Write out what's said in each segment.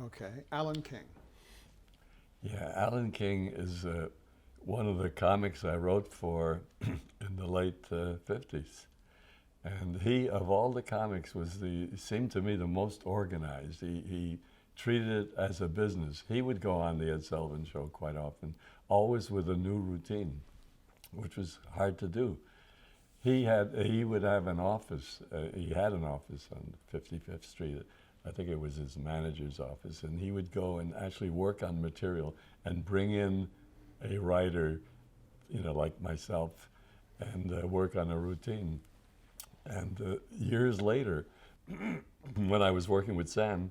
Okay. Alan King. Yeah, Alan King is one of the comics I wrote for in the late 50s. And he, of all the comics, seemed to me the most organized. He treated it as a business. He would go on the Ed Sullivan Show quite often, always with a new routine, which was hard to do. He would have an office. He had an office on 55th Street. I think it was his manager's office, and he would go and actually work on material and bring in a writer, like myself, and work on a routine. And years later, when I was working with Sam,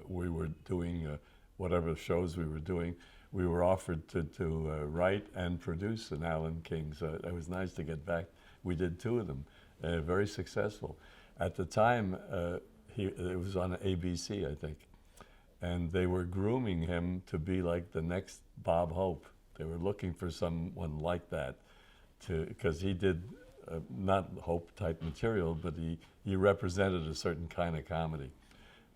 we were doing whatever shows we were doing. We were offered to write and produce an Alan King, so it was nice to get back. We did two of them, very successful. At the time, it was on ABC, I think, and they were grooming him to be like the next Bob Hope. They were looking for someone like that, because he did not Hope type material, but he represented a certain kind of comedy.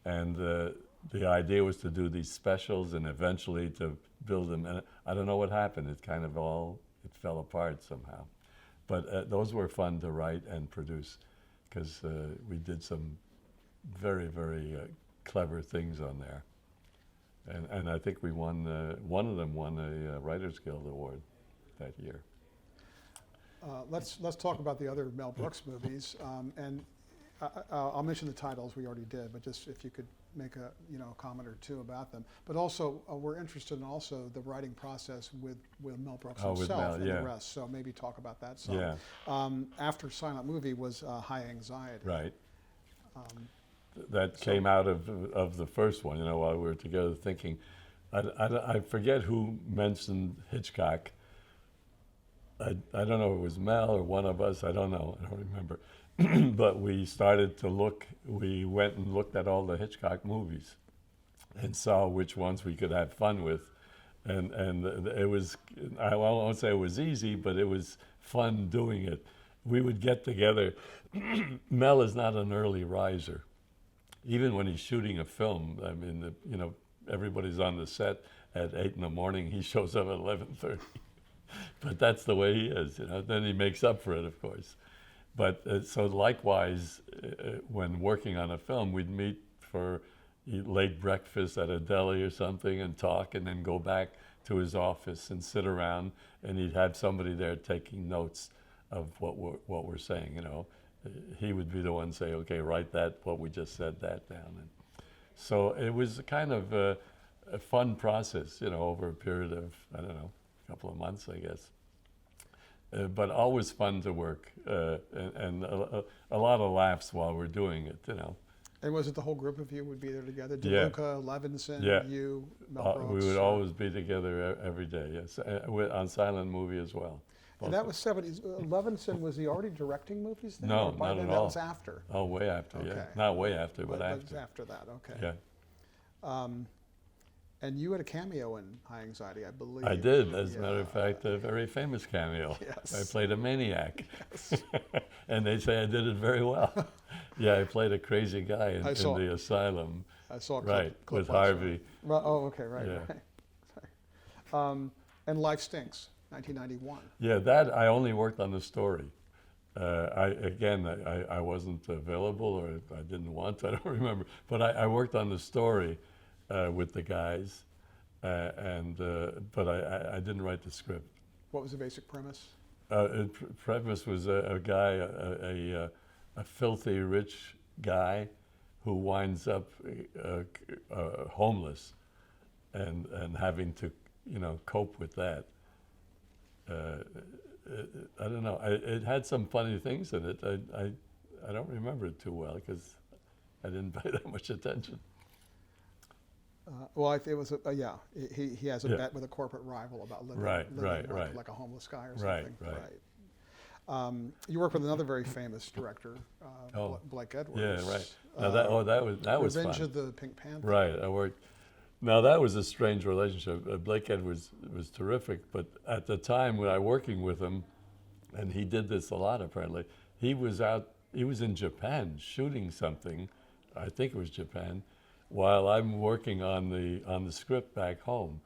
And the idea was to do these specials and eventually to build them. And I don't know what happened. It fell apart somehow. But those were fun to write and produce, because we did some very, very clever things on there. And I think we won, one of them won a Writers Guild Award that year. Let's talk about the other Mel Brooks movies, and I'll mention the titles we already did, but just if you could make a comment or two about them. But also we're interested in also the writing process with Mel Brooks himself and the rest. So maybe talk about that some. Yeah. After Silent Movie was High Anxiety. Right. That came out of the first one. While we were together thinking, I forget who mentioned Hitchcock. I don't know if it was Mel or one of us, I don't know, I don't remember. But we started to look, we went and looked at all the Hitchcock movies and saw which ones we could have fun with. And it was, I won't say it was easy, but it was fun doing it. We would get together. Mel is not an early riser. Even when he's shooting a film, I mean, everybody's on the set at 8 in the morning, he shows up at 11:30. But that's the way he is, Then he makes up for it, of course. But so likewise, when working on a film, we'd meet for late breakfast at a deli or something and talk, and then go back to his office and sit around, and he'd have somebody there taking notes of what we're saying. He would be the one say, "Okay, write that. What we just said, that down." And so it was kind of a fun process, over a period of couple of months, I guess. But always fun to work, and a lot of laughs while we're doing it, And was it the whole group of you would be there together? Yeah. DeLuca, Levinson, you, Mel Brooks? We would always be together every day, yes, on Silent Movie as well. And that was 70s. Levinson, was he already directing movies then? No, or by not then at all. That was after? Oh, way after, Okay. yeah. Not way after, but It after. was after that, okay. Yeah. And you had a cameo in High Anxiety, I believe. I did, as a matter of fact, a very famous cameo. Yes. I played a maniac. Yes. And they say I did it very well. Yeah, I played a crazy guy in the asylum. I saw a Right, clip with last Harvey. night. Well, oh, okay, right, Yeah. right. Sorry. And Life Stinks, 1991. Yeah, that I only worked on the story. I wasn't available, or I didn't want to, I don't remember. But I worked on the story with the guys, but I didn't write the script. What was the basic premise? Premise was a guy, a filthy rich guy who winds up homeless and having to, cope with that. I don't know. It had some funny things in it. I don't remember it too well because I didn't pay that much attention. Well, it was he has a bet with a corporate rival about living like a homeless guy or something. Right. You work with another very famous director, Blake Edwards. Yeah, right. Now that was Revenge fun. of the Pink Panther. Right. I worked. Now that was a strange relationship. Blake Edwards was terrific, but at the time when I was working with him, and he did this a lot apparently, he was in Japan shooting something, I think it was Japan, while I'm working on the script back home.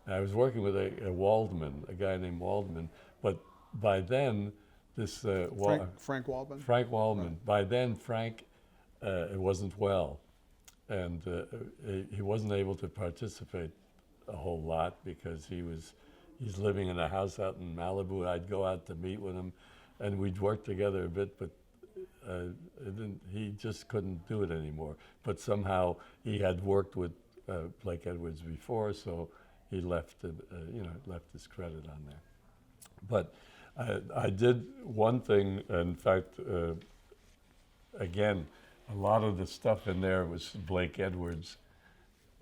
I was working with a Waldman, a guy named Waldman, but by then, this Frank Waldman. Frank Waldman. By then, Frank wasn't well, and he wasn't able to participate a whole lot because he's living in a house out in Malibu. I'd go out to meet with him, and we'd work together a bit, but he just couldn't do it anymore. But somehow he had worked with Blake Edwards before, so he left his credit on there. But I did one thing. In fact, again, a lot of the stuff in there was Blake Edwards,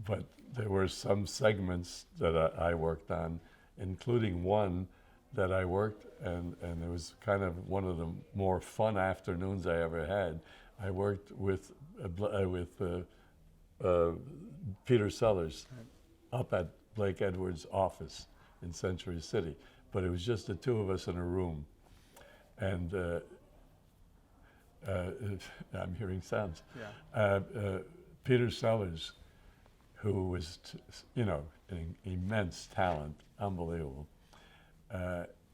but there were some segments that I worked on, including one that I worked, and it was kind of one of the more fun afternoons I ever had. I worked with Peter Sellers up at Blake Edwards' office in Century City, but it was just the two of us in a room, and I'm hearing sounds. Yeah. Peter Sellers, who was, an immense talent, unbelievable.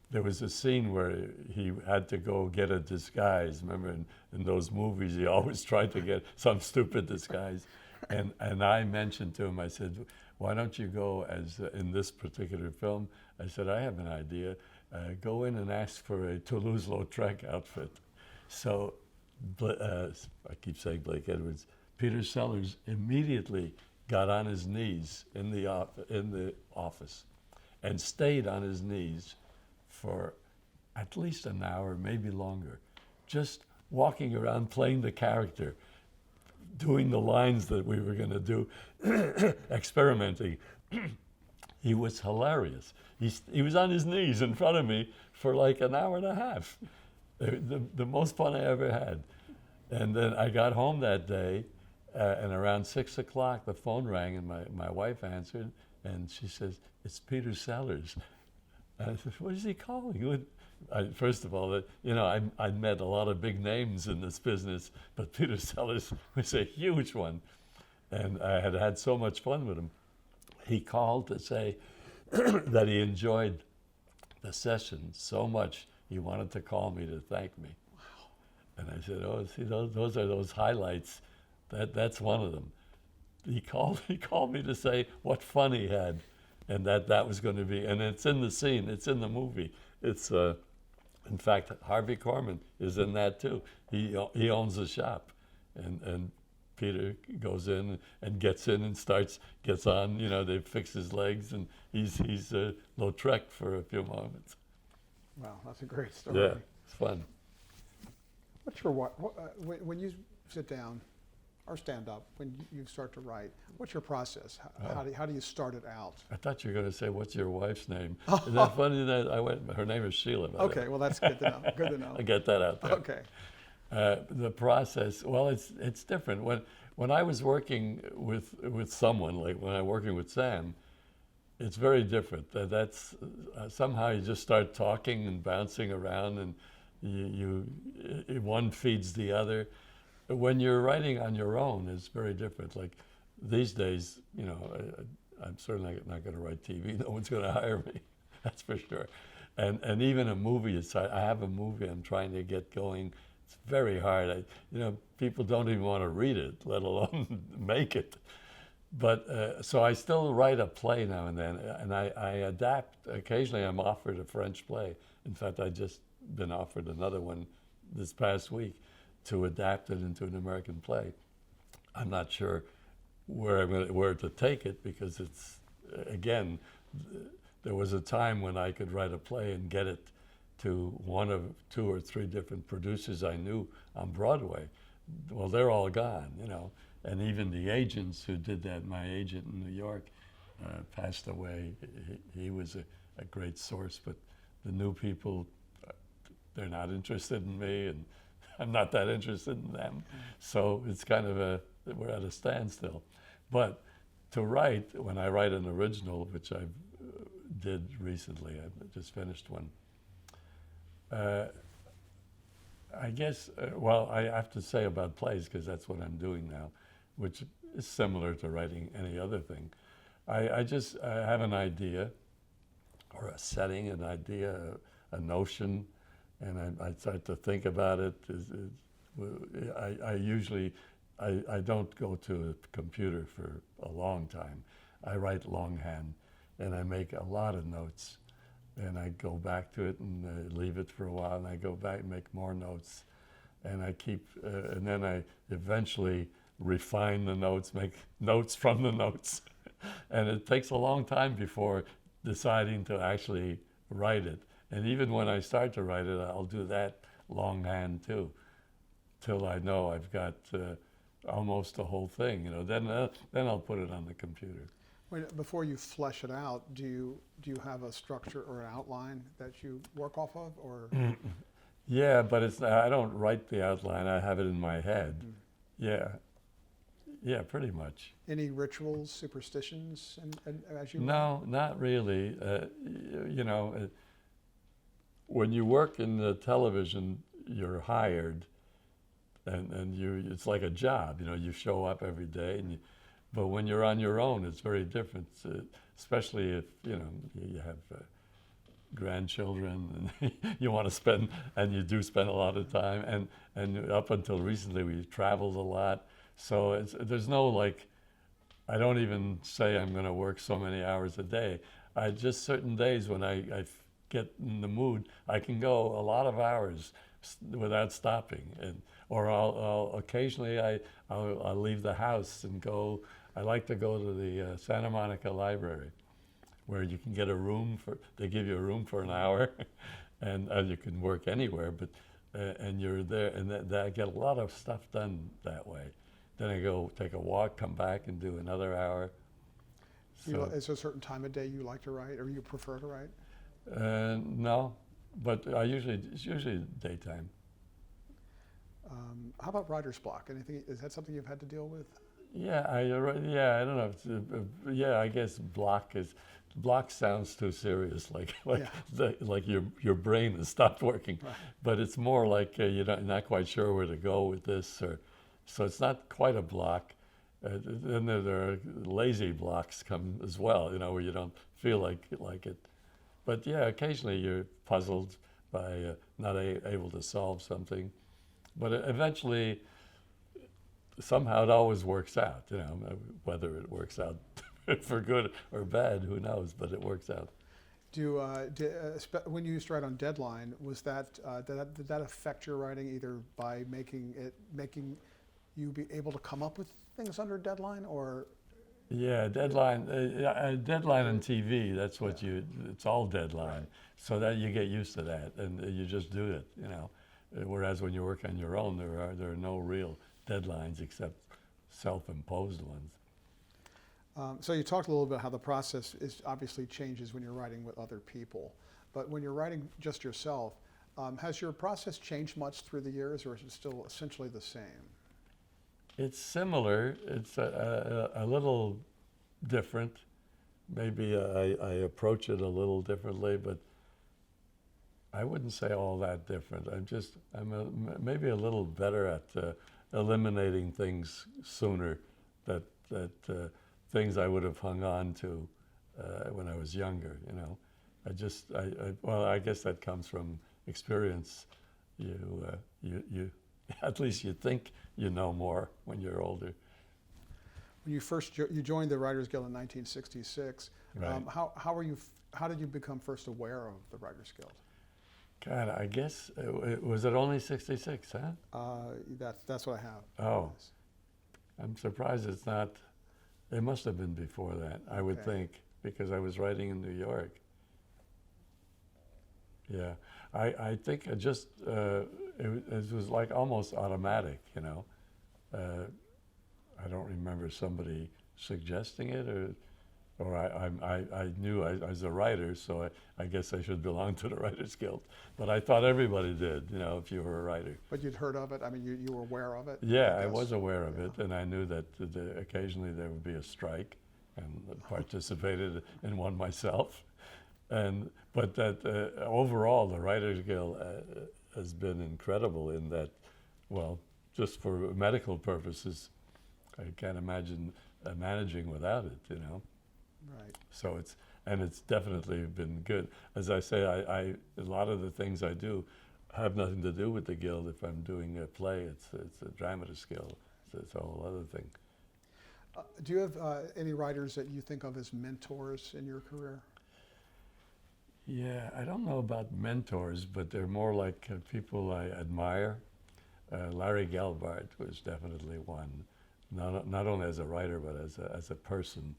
There was a scene where he had to go get a disguise. Remember, in those movies, he always tried to get some stupid disguise. And I mentioned to him, I said, why don't you go as in this particular film? I said, I have an idea. Go in and ask for a Toulouse-Lautrec outfit. So, I keep saying Blake Edwards, Peter Sellers immediately got on his knees in the office and stayed on his knees for at least an hour, maybe longer, just walking around playing the character, doing the lines that we were going to do, experimenting. He was hilarious. He was on his knees in front of me for like an hour and a half. The most fun I ever had. And then I got home that day, and around 6 o'clock, the phone rang, and my wife answered, and she says, it's Peter Sellers. And I said, what is he calling? First of all, I'd met a lot of big names in this business, but Peter Sellers was a huge one. And I had had so much fun with him. He called to say that he enjoyed the session so much, he wanted to call me to thank me. Wow. And I said, oh, see, those are those highlights. That's one of them. He called me to say what fun he had, and that was going to be, and it's in the scene, it's in the movie. It's, in fact, Harvey Korman is in that too. He owns a shop, and Peter goes in and gets in and gets on, they fix his legs, and he's Lautrec for a few moments. Wow, that's a great story. Yeah, it's fun. What's your when you sit down or stand up, when you start to write, what's your process? How do you start it out? I thought you were going to say, what's your wife's name? Isn't that funny that her name is Sheila. Okay, well, that's good to know. Good to know. I get that out there. Okay. The process, well, it's different. When I was working with someone, like when I'm working with Sam, it's very different. That's somehow you just start talking and bouncing around, and one feeds the other. When you're writing on your own, it's very different. Like these days, I'm certainly not going to write TV. No one's going to hire me, that's for sure. And even a movie, I have a movie I'm trying to get going. It's very hard. People don't even want to read it, let alone make it. But so I still write a play now and then, and I adapt. Occasionally I'm offered a French play. In fact, I just been offered another one this past week to adapt it into an American play. I'm not sure where to take it, because it's, again, there was a time when I could write a play and get it to one of 2 or 3 different producers I knew on Broadway. Well, they're all gone, and even the agents who did that, my agent in New York, passed away. He was a great source, but the new people, they're not interested in me, and I'm not that interested in them. So it's kind of we're at a standstill. But to write, when I write an original, which I did recently, I just finished one, I guess, I have to say about plays, because that's what I'm doing now, which is similar to writing any other thing. I have an idea, or a setting, an idea, a notion, and I start to think about it. I usually, I don't go to a computer for a long time. I write longhand, and I make a lot of notes, and I go back to it and leave it for a while, and I go back and make more notes, and I keep, and then I eventually refine the notes, make notes from the notes, and it takes a long time before deciding to actually write it. And even when I start to write it, I'll do that longhand too, till I know I've got almost the whole thing. You know, then I'll put it on the computer. Before you flesh it out, do you have a structure or an outline that you work off of, or? Yeah, but I don't write the outline. I have it in my head. Yeah, pretty much. Any rituals, superstitions, and as you? No, not really. You know, when you work in the television, you're hired, and it's like a job. You know, you show up every day, but when you're on your own, it's very different. Especially if you have grandchildren, and you want to spend, and you do spend a lot of time. And up until recently, we traveled a lot. So there's no like, I don't even say I'm going to work so many hours a day. I just certain days when I get in the mood, I can go a lot of hours without stopping. Or I'll occasionally I'll leave the house and go. I like to go to the Santa Monica Library, where you can get a room they give you a room for an hour, and you can work anywhere. But and you're there, and I get a lot of stuff done that way. Then I go take a walk, come back, and do another hour. So, is there a certain time of day you like to write, or you prefer to write? No, but it's usually daytime. How about writer's block? Anything? Is that something you've had to deal with? Yeah, I don't know. Yeah, I guess block sounds too serious, like your brain has stopped working. Right. But it's more like you're not quite sure where to go with this, so it's not quite a block. Then there are lazy blocks come as well, where you don't feel like it. But yeah, occasionally you're puzzled by not able to solve something. But eventually, somehow it always works out, whether it works out for good or bad, who knows, but it works out. When you used to write on deadline, was did that affect your writing either by making you be able to come up with things under deadline, or? Yeah, deadline on TV, that's what it's all deadline. Right. So that you get used to that and you just do it, Whereas when you work on your own, there are no real deadlines except self-imposed ones. So you talked a little bit how the process obviously changes when you're writing with other people, but when you're writing just yourself, has your process changed much through the years, or is it still essentially the same? It's similar. It's a little different. Maybe I approach it a little differently, but I wouldn't say all that different. I'm maybe a little better at eliminating things sooner, that things I would have hung on to when I was younger. I guess that comes from experience. You at least you think you know more when you're older. When you joined the Writers Guild in 1966, Right. How did you become first aware of the Writers Guild? God, I guess was it only 66, huh? That's what I have. Oh, I'm surprised it's not. It must have been before that, I would Okay. think, because I was writing in New York. Yeah, I think it was like almost automatic, I don't remember somebody suggesting it, or I knew I was a writer, so I guess I should belong to the Writers Guild. But I thought everybody did, if you were a writer. But you'd heard of it? I mean, you were aware of it? Yeah, I guess. was aware of it, and I knew that occasionally there would be a strike, and participated in one myself. But that overall, the Writers Guild has been incredible in that, well, just for medical purposes, I can't imagine managing without it, you know. Right. So it's definitely been good. As I say, I a lot of the things I do have nothing to do with the Guild. If I'm doing a play, it's a dramatist guild. It's a whole other thing. Do you have any writers that you think of as mentors in your career? Yeah, I don't know about mentors, but they're more like people I admire. Larry Gelbart was definitely one, not only as a writer but as a person.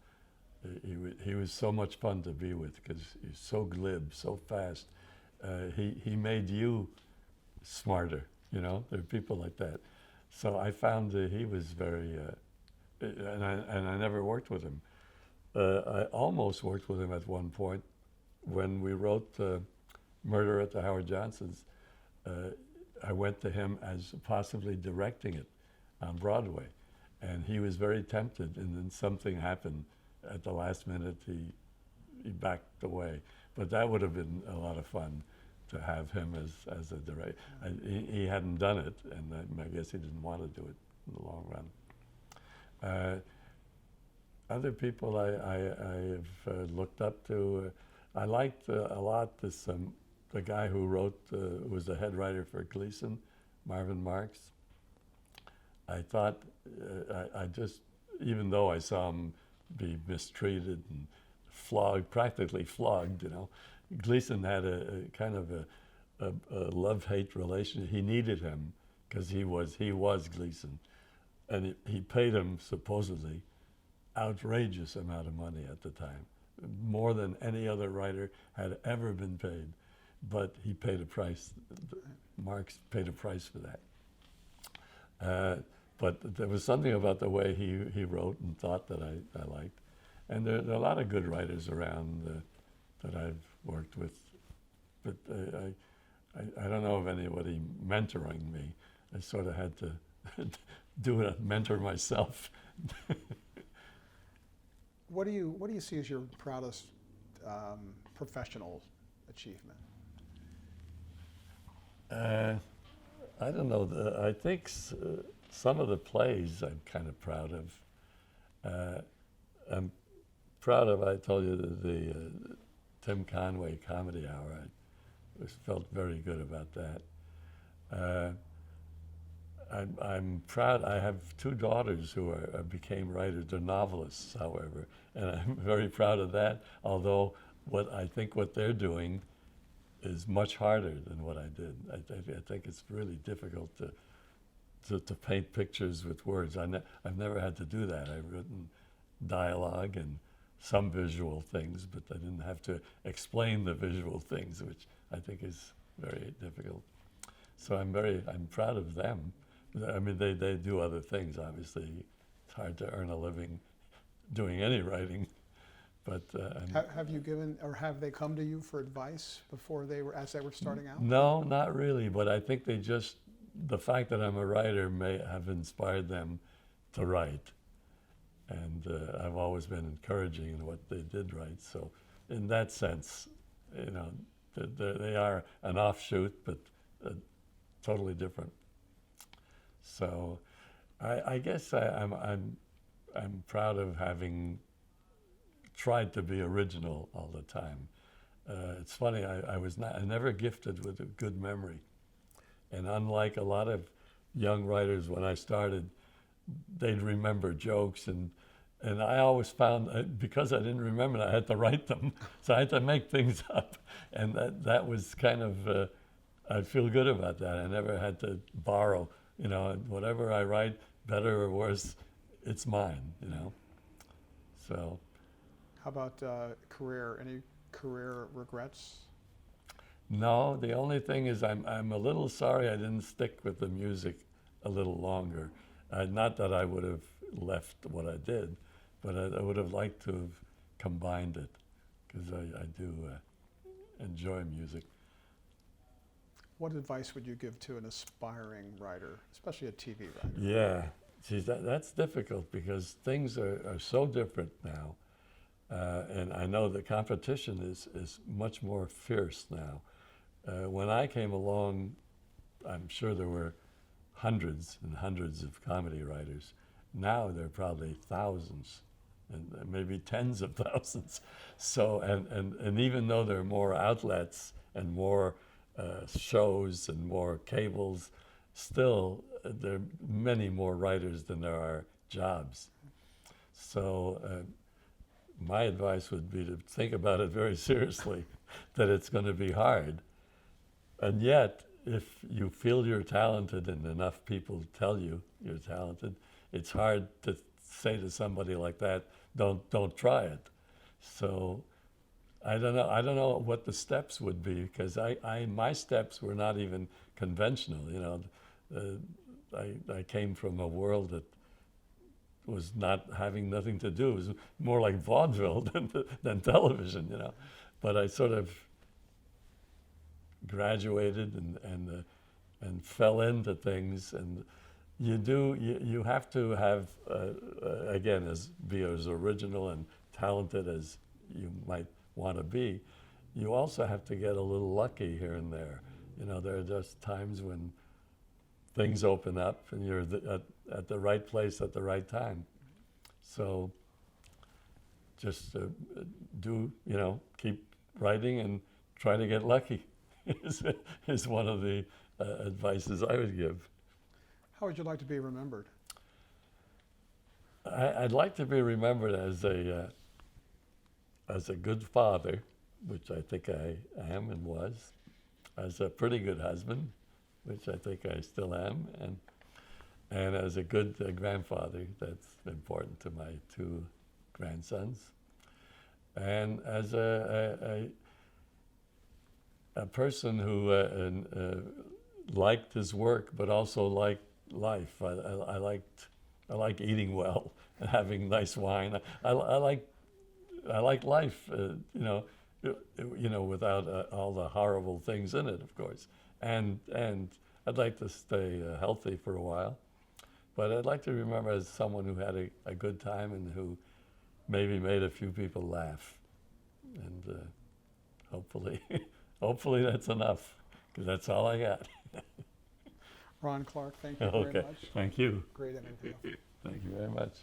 He was so much fun to be with because he's so glib, so fast. He made you smarter, you know. There are people like that. So I found that he was very, and I never worked with him. I almost worked with him at one point when we wrote Murder at the Howard Johnsons. I went to him as possibly directing it on Broadway, and he was very tempted, and then something happened at the last minute. He backed away, but that would have been a lot of fun to have him as a director. He hadn't done it, and I guess he didn't want to do it in the long run. Other people I've looked up to, I liked a lot the guy who wrote, who was the head writer for Gleason, Marvin Marks. I thought, I just, even though I saw him be mistreated and flogged, practically flogged, you know, Gleason had a kind of a love-hate relationship. He needed him because he was Gleason, and he paid him supposedly outrageous amount of money at the time, more than any other writer had ever been paid. But he paid a price. Marx paid a price for that. But there was something about the way he wrote and thought that I liked. And there are a lot of good writers around that I've worked with. But I don't know of anybody mentoring me. I sort of had to do a mentor myself. What do you see as your proudest professional achievement? I don't know. I think some of the plays I'm kind of proud of. I'm proud of, I told you, the Tim Conway Comedy Hour. I felt very good about that. I'm proud. I have two daughters who became writers. They're novelists, however, and I'm very proud of that. Although I think what they're doing is much harder than what I did. I think it's really difficult to paint pictures with words. I've never had to do that. I've written dialogue and some visual things, but I didn't have to explain the visual things, which I think is very difficult. So I'm proud of them. I mean, they do other things, obviously. It's hard to earn a living doing any writing. But have you given, or have they come to you for advice before as they were starting out? No, not really. But I think the fact that I'm a writer may have inspired them to write. And I've always been encouraging in what they did write. So in that sense, you know, they are an offshoot, but totally different. So I guess I'm proud of having tried to be original all the time. It's funny, I never gifted with a good memory. And unlike a lot of young writers when I started, they'd remember jokes, and I always found, because I didn't remember, I had to write them. So I had to make things up. And that was kind of, I feel good about that. I never had to borrow, you know, whatever I write, better or worse, it's mine, you know. So. How about career? Any career regrets? No, the only thing is I'm a little sorry I didn't stick with the music a little longer. Not that I would have left what I did, but I would have liked to have combined it, because I do enjoy music. What advice would you give to an aspiring writer, especially a TV writer? Yeah, geez, that's difficult because things are so different now. And I know the competition is much more fierce now. When I came along, I'm sure there were hundreds and hundreds of comedy writers, Now there are probably thousands, and maybe tens of thousands. So, and even though there are more outlets and more shows and more cables, still there are many more writers than there are jobs. So my advice would be to think about it very seriously, that it's going to be hard. And yet, if you feel you're talented and enough people tell you you're talented, it's hard to say to somebody like that, don't try it. So I don't know what the steps would be, because my steps were not even conventional. You know, I came from a world that was having nothing to do. It was more like vaudeville than television, you know. But I sort of graduated and fell into things, and you have to have again, be as original and talented as you might want to be. You also have to get a little lucky here and there. You know, there are just times when things open up and you're at the right place at the right time. So just keep writing and try to get lucky is one of the advices I would give. How would you like to be remembered? I'd like to be remembered as a good father, which I think I am and was, as a pretty good husband, which I think I still am, and as a good grandfather. That's important to my two grandsons, and as a person who liked his work but also liked life. I like eating well and having nice wine. I like life, without all the horrible things in it, of course. And I'd like to stay healthy for a while, but I'd like to remember as someone who had a good time and who maybe made a few people laugh. And hopefully that's enough, because that's all I got. Ron Clark, thank you very Okay, much. thank you. Great interview. Thank you very much.